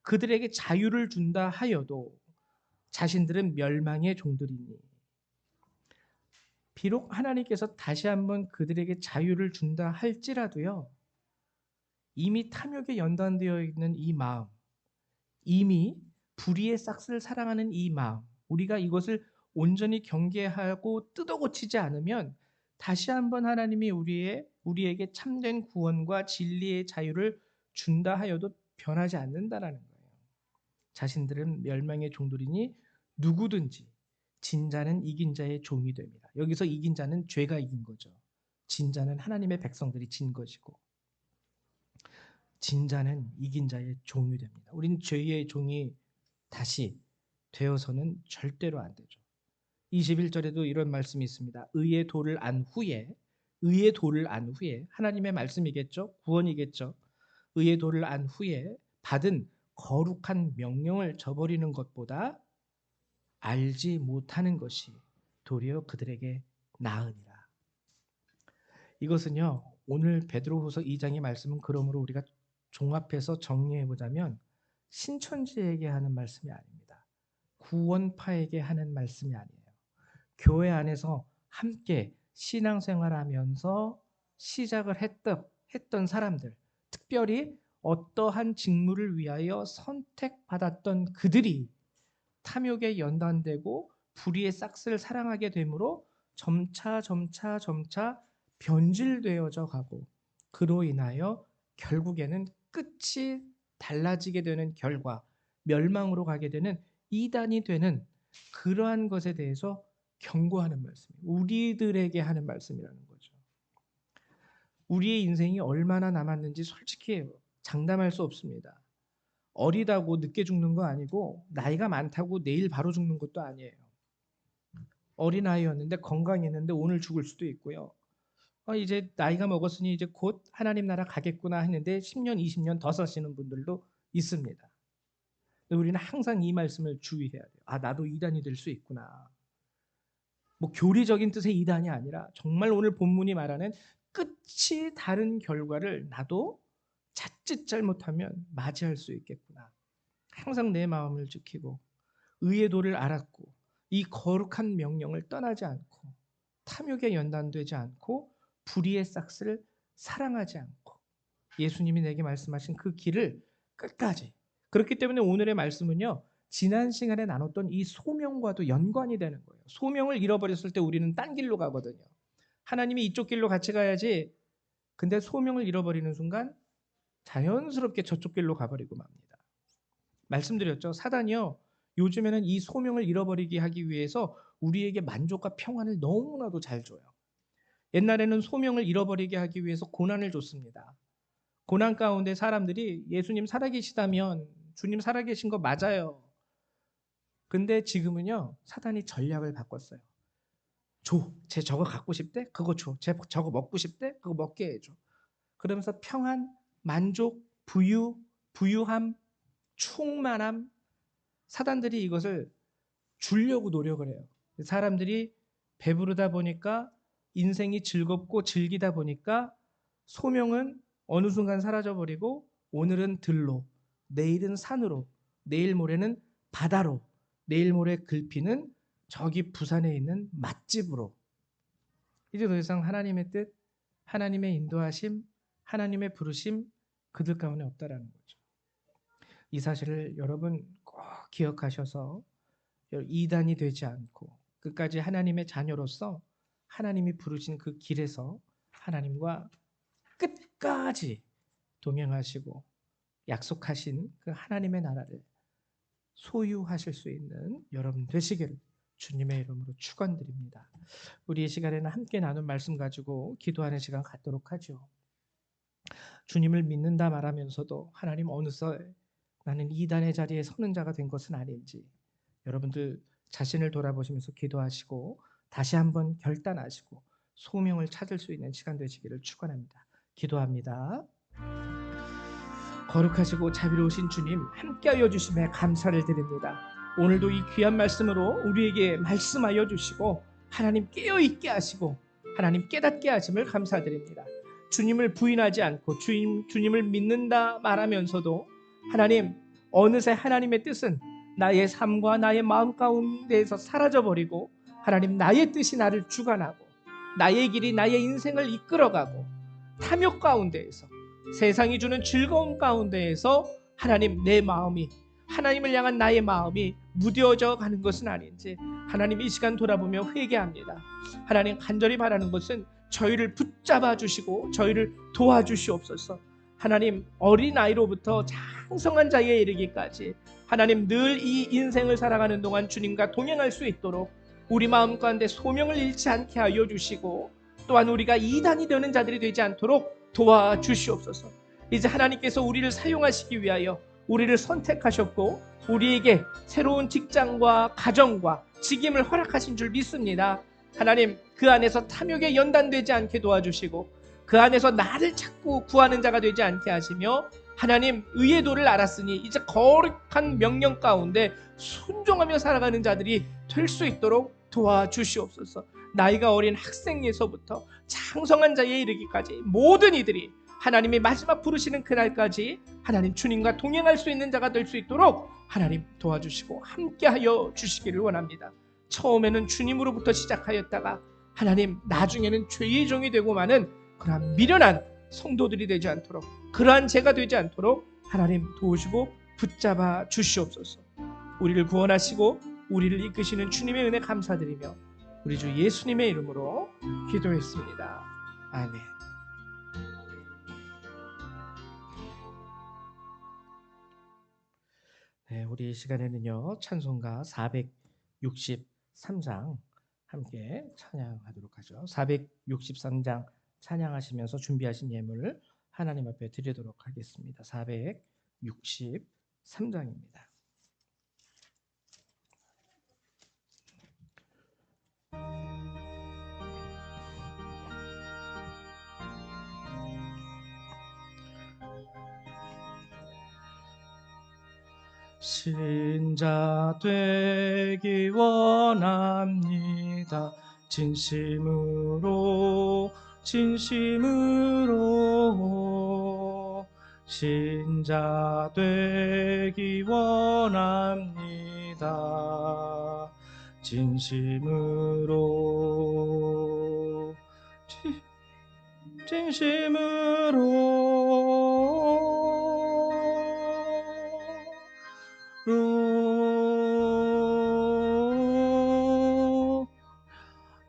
그들에게 자유를 준다 하여도 자신들은 멸망의 종들이니. 비록 하나님께서 다시 한번 그들에게 자유를 준다 할지라도요. 이미 탐욕에 연단되어 있는 이 마음, 이미 불의의 싹스를 사랑하는 이 마음, 우리가 이것을 온전히 경계하고 뜯어고치지 않으면 다시 한번 하나님이 우리에게 참된 구원과 진리의 자유를 준다 하여도 변하지 않는다라는 거예요. 자신들은 멸망의 종들이니 누구든지 진 자는 이긴 자의 종이 됩니다. 여기서 이긴 자는 죄가 이긴 거죠. 진 자는 하나님의 백성들이 진 것이고 진 자는 이긴 자의 종이 됩니다. 우린 죄의 종이 다시 되어서는 절대로 안 되죠. 21절에도 이런 말씀이 있습니다. 의의 도를 안 후에 하나님의 말씀이겠죠. 구원이겠죠. 의의 도를 안 후에 받은 거룩한 명령을 저버리는 것보다 알지 못하는 것이 도리어 그들에게 나으니라. 이것은요. 오늘 베드로후서 2장의 말씀은 그러므로 우리가 종합해서 정리해 보자면 신천지에게 하는 말씀이 아닙니다. 구원파에게 하는 말씀이 아니에요. 교회 안에서 함께 신앙생활하면서 시작을 했던 사람들, 특별히 어떠한 직무를 위하여 선택받았던 그들이 탐욕에 연단되고 불의의 싹스를 사랑하게 되므로 점차 변질되어져 가고 그로 인하여 결국에는 끝이 달라지게 되는 결과, 멸망으로 가게 되는 이단이 되는 그러한 것에 대해서 경고하는 말씀이에요. 우리들에게 하는 말씀이라는 거죠. 우리의 인생이 얼마나 남았는지 솔직히 장담할 수 없습니다. 어리다고 늦게 죽는 거 아니고 나이가 많다고 내일 바로 죽는 것도 아니에요. 어린아이였는데 건강했는데 오늘 죽을 수도 있고요. 이제 나이가 먹었으니 이제 곧 하나님 나라 가겠구나 했는데 10년, 20년 더 사시는 분들도 있습니다. 우리는 항상 이 말씀을 주의해야 돼요. 나도 이단이 될 수 있구나. 뭐 교리적인 뜻의 이단이 아니라 정말 오늘 본문이 말하는 끝이 다른 결과를 나도 자칫 잘못하면 맞이할 수 있겠구나. 항상 내 마음을 지키고 의의 도를 알았고 이 거룩한 명령을 떠나지 않고 탐욕에 연단되지 않고 불의의 싹스를 사랑하지 않고 예수님이 내게 말씀하신 그 길을 끝까지. 그렇기 때문에 오늘의 말씀은요. 지난 시간에 나눴던 이 소명과도 연관이 되는 거예요. 소명을 잃어버렸을 때 우리는 딴 길로 가거든요. 하나님이 이쪽 길로 같이 가야지. 근데 소명을 잃어버리는 순간 자연스럽게 저쪽 길로 가버리고 맙니다. 말씀드렸죠. 사단이요. 요즘에는 이 소명을 잃어버리게 하기 위해서 우리에게 만족과 평안을 너무나도 잘 줘요. 옛날에는 소명을 잃어버리게 하기 위해서 고난을 줬습니다. 고난 가운데 사람들이 예수님 살아계시다면 주님 살아계신 거 맞아요. 근데 지금은요. 사단이 전략을 바꿨어요. 쟤 저거 갖고 싶대? 그거 줘. 쟤 저거 먹고 싶대? 그거 먹게 해줘. 그러면서 평안, 만족, 부유함, 충만함, 사단들이 이것을 주려고 노력을 해요. 사람들이 배부르다 보니까 인생이 즐겁고 즐기다 보니까 소명은 어느 순간 사라져버리고 오늘은 들로, 내일은 산으로, 내일 모레는 바다로, 내일 모레 글피는 저기 부산에 있는 맛집으로. 이제 더 이상 하나님의 뜻, 하나님의 인도하심, 하나님의 부르심 그들 가운데 없다라는 거죠. 이 사실을 여러분 꼭 기억하셔서 이단이 되지 않고 끝까지 하나님의 자녀로서 하나님이 부르신 그 길에서 하나님과 끝까지 동행하시고 약속하신 그 하나님의 나라를 소유하실 수 있는 여러분 되시기를 주님의 이름으로 축원드립니다. 우리 이 시간에는 함께 나눈 말씀 가지고 기도하는 시간 갖도록 하죠. 주님을 믿는다 말하면서도 하나님 어느새 나는 이단의 자리에 서는 자가 된 것은 아닌지 여러분들 자신을 돌아보시면서 기도하시고 다시 한번 결단하시고 소명을 찾을 수 있는 시간 되시기를 축원합니다. 기도합니다. 거룩하시고 자비로우신 주님, 함께하여 주심에 감사를 드립니다. 오늘도 이 귀한 말씀으로 우리에게 말씀하여 주시고 하나님 깨어있게 하시고 하나님 깨닫게 하심을 감사드립니다. 주님을 부인하지 않고 주님을 믿는다 말하면서도 하나님 어느새 하나님의 뜻은 나의 삶과 나의 마음 가운데에서 사라져버리고 하나님 나의 뜻이 나를 주관하고 나의 길이 나의 인생을 이끌어가고 탐욕 가운데에서 세상이 주는 즐거움 가운데에서 하나님 내 마음이 하나님을 향한 나의 마음이 무뎌져 가는 것은 아닌지 하나님 이 시간 돌아보며 회개합니다. 하나님 간절히 바라는 것은 저희를 붙잡아 주시고 저희를 도와주시옵소서. 하나님 어린아이로부터 장성한 자에 이르기까지 하나님 늘 이 인생을 살아가는 동안 주님과 동행할 수 있도록 우리 마음 가운데 소명을 잃지 않게 하여 주시고 또한 우리가 이단이 되는 자들이 되지 않도록 도와주시옵소서. 이제 하나님께서 우리를 사용하시기 위하여 우리를 선택하셨고 우리에게 새로운 직장과 가정과 직임을 허락하신 줄 믿습니다. 하나님 그 안에서 탐욕에 연단되지 않게 도와주시고 그 안에서 나를 찾고 구하는 자가 되지 않게 하시며 하나님 의의 도를 알았으니 이제 거룩한 명령 가운데 순종하며 살아가는 자들이 될 수 있도록 도와주시옵소서. 나이가 어린 학생에서부터 장성한 자에 이르기까지 모든 이들이 하나님이 마지막 부르시는 그날까지 하나님 주님과 동행할 수 있는 자가 될 수 있도록 하나님 도와주시고 함께하여 주시기를 원합니다. 처음에는 주님으로부터 시작하였다가 하나님 나중에는 죄의 종이 되고 마는 그러한 미련한 성도들이 되지 않도록 그러한 죄가 되지 않도록 하나님 도우시고 붙잡아 주시옵소서. 우리를 구원하시고 우리를 이끄시는 주님의 은혜 감사드리며 우리 주 예수님의 이름으로 기도했습니다. 아멘. 네, 우리 이 시간에는요 찬송가 463장 함께 찬양하도록 하죠. 463장 찬양하시면서 준비하신 예물을 하나님 앞에 드리도록 하겠습니다. 463장입니다. 신자 되기 원합니다. 진심으로 신자 되기 원합니다. 진심으로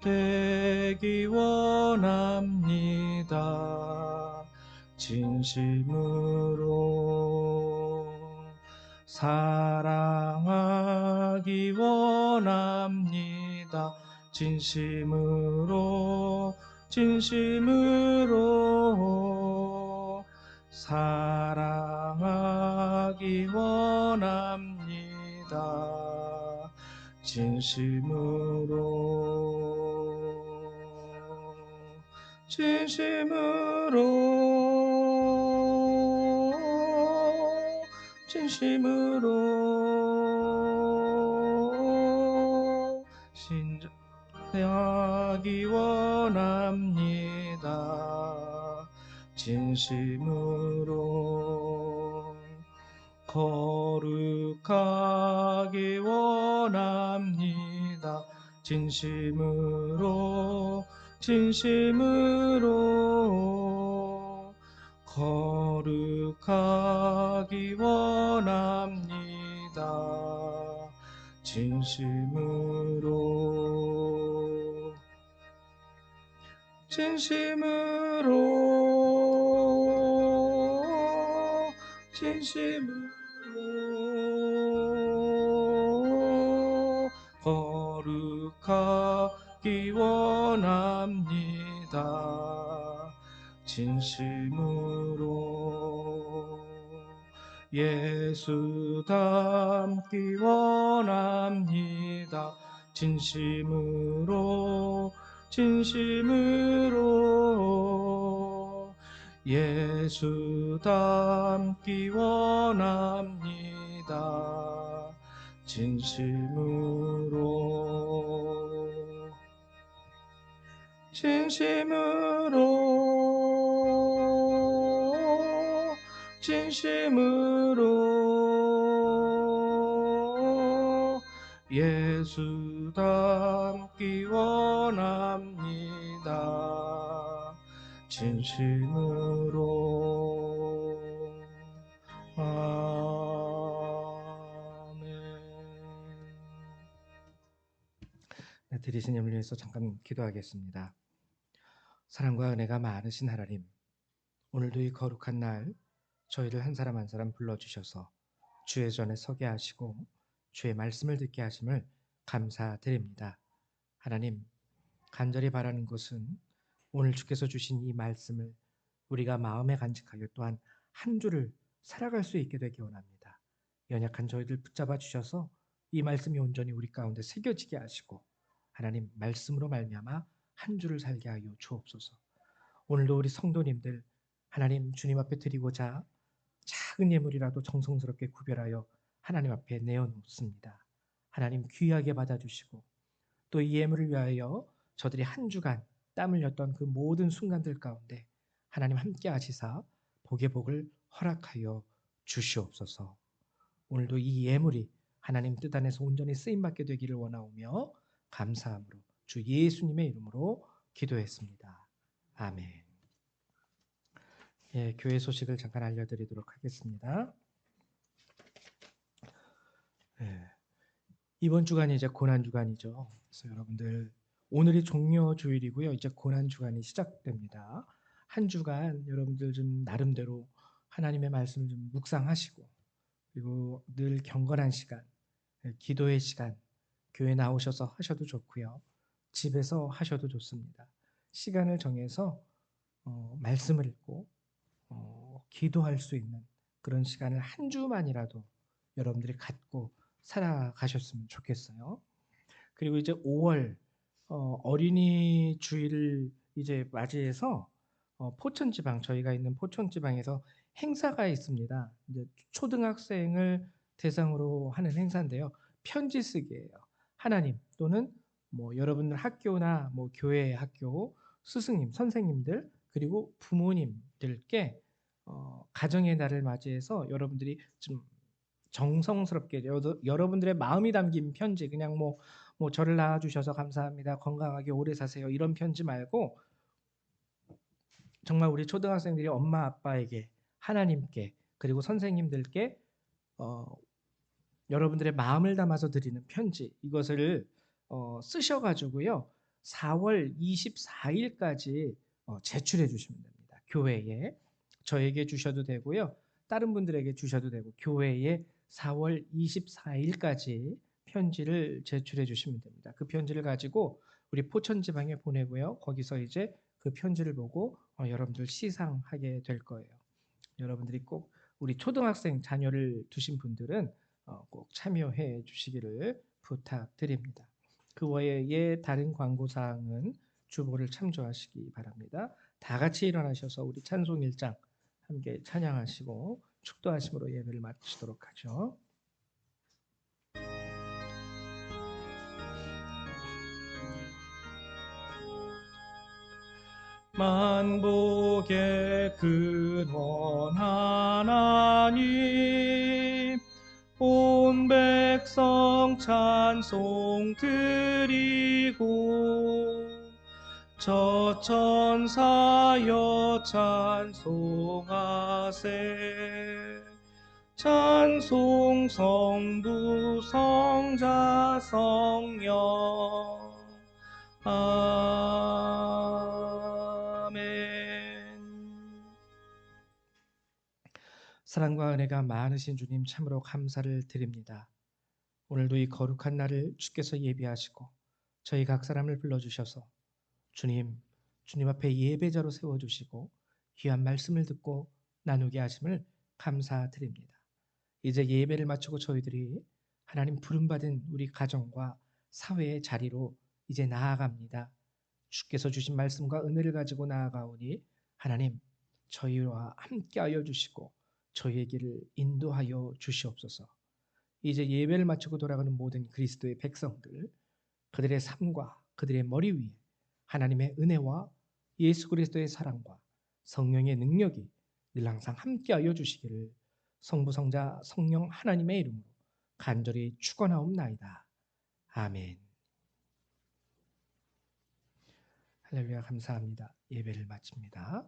되기 원합니다. 진심으로 사랑하기 원합니다. 진심으로 사랑하기 원합니다. 진심으로 신자하기 원합니다. 진심으로 거룩하기 원합니다. 진심으로 거룩하기 원합니다. 진심으로 진심으로 진심으로 거룩하기 원합니다. 진심으로 예수 닮기 원합니다. 진심으로 진심으로 예수 닮기 원합니다. 진심으로 진심으로 진심으로 예수 닮기 원합니다. 진심으로 아멘. 네, 들으신 예물을 위해서 잠깐 기도하겠습니다. 사랑과 은혜가 많으신 하나님, 오늘도 이 거룩한 날 저희를 한 사람 한 사람 불러주셔서 주의 전에 서게 하시고 주의 말씀을 듣게 하심을 감사드립니다. 하나님, 간절히 바라는 것은 오늘 주께서 주신 이 말씀을 우리가 마음에 간직하여 또한 한 주를 살아갈 수 있게 되기 원합니다. 연약한 저희들 붙잡아 주셔서 이 말씀이 온전히 우리 가운데 새겨지게 하시고 하나님 말씀으로 말미암아 한 주를 살게 하여 주옵소서. 오늘도 우리 성도님들 하나님 주님 앞에 드리고자 작은 예물이라도 정성스럽게 구별하여 하나님 앞에 내어놓습니다. 하나님 귀하게 받아주시고 또 이 예물을 위하여 저들이 한 주간 땀 흘렸던 그 모든 순간들 가운데 하나님 함께 하시사 복의 복을 허락하여 주시옵소서. 오늘도 이 예물이 하나님 뜻 안에서 온전히 쓰임받게 되기를 원하오며 감사함으로 주 예수님의 이름으로 기도했습니다. 아멘. 예, 교회 소식을 잠깐 알려드리도록 하겠습니다. 예, 이번 주간이 이제 고난 주간이죠. 그래서 여러분들 오늘이 종려 주일이고요. 이제 고난 주간이 시작됩니다. 한 주간 여러분들 좀 나름대로 하나님의 말씀을 좀 묵상하시고 그리고 늘 경건한 시간, 기도의 시간, 교회 나오셔서 하셔도 좋고요. 집에서 하셔도 좋습니다. 시간을 정해서 말씀을 읽고 기도할 수 있는 그런 시간을 한 주만이라도 여러분들이 갖고 살아가셨으면 좋겠어요. 그리고 이제 5월 어린이 주일을 이제 맞이해서 포천지방 저희가 있는 포천지방에서 행사가 있습니다. 이제 초등학생을 대상으로 하는 행사인데요. 편지 쓰기예요. 하나님 또는 뭐 여러분들 학교나 뭐 교회 학교 스승님, 선생님들 그리고 부모님들께 가정의 날을 맞이해서 여러분들이 좀 정성스럽게 여러분들의 마음이 담긴 편지 그냥 뭐 저를 낳아주셔서 감사합니다. 건강하게 오래 사세요. 이런 편지 말고 정말 우리 초등학생들이 엄마 아빠에게 하나님께 그리고 선생님들께 여러분들의 마음을 담아서 드리는 편지 이것을 쓰셔가지고요 4월 24일까지 제출해 주시면 됩니다. 교회에 저에게 주셔도 되고요 다른 분들에게 주셔도 되고 교회에 4월 24일까지 편지를 제출해 주시면 됩니다. 그 편지를 가지고 우리 포천지방에 보내고요 거기서 이제 그 편지를 보고 여러분들 시상하게 될 거예요. 여러분들이 꼭 우리 초등학생 자녀를 두신 분들은 꼭 참여해 주시기를 부탁드립니다. 그 외에 다른 광고사항은 주보를 참조하시기 바랍니다. 다 같이 일어나셔서 우리 찬송 1장 함께 찬양하시고 축도하심으로 예배를 마치도록 하죠. 만복의 근원 하나님 온 백성 찬송 드리고 저 천사여 찬송하세 찬송 성부 성자 성령 아멘. 사랑과 은혜가 많으신 주님 참으로 감사를 드립니다. 오늘도 이 거룩한 날을 주께서 예비하시고 저희 각 사람을 불러주셔서 주님 앞에 예배자로 세워주시고 귀한 말씀을 듣고 나누게 하심을 감사드립니다. 이제 예배를 마치고 저희들이 하나님 부름받은 우리 가정과 사회의 자리로 이제 나아갑니다. 주께서 주신 말씀과 은혜를 가지고 나아가오니 하나님 저희와 함께하여 주시고 저희의 길을 인도하여 주시옵소서. 이제 예배를 마치고 돌아가는 모든 그리스도의 백성들, 그들의 삶과 그들의 머리 위에 하나님의 은혜와 예수 그리스도의 사랑과 성령의 능력이 늘 항상 함께하여 주시기를 성부 성자 성령 하나님의 이름으로 간절히 축원하옵나이다. 아멘. 할렐루야. 감사합니다. 예배를 마칩니다.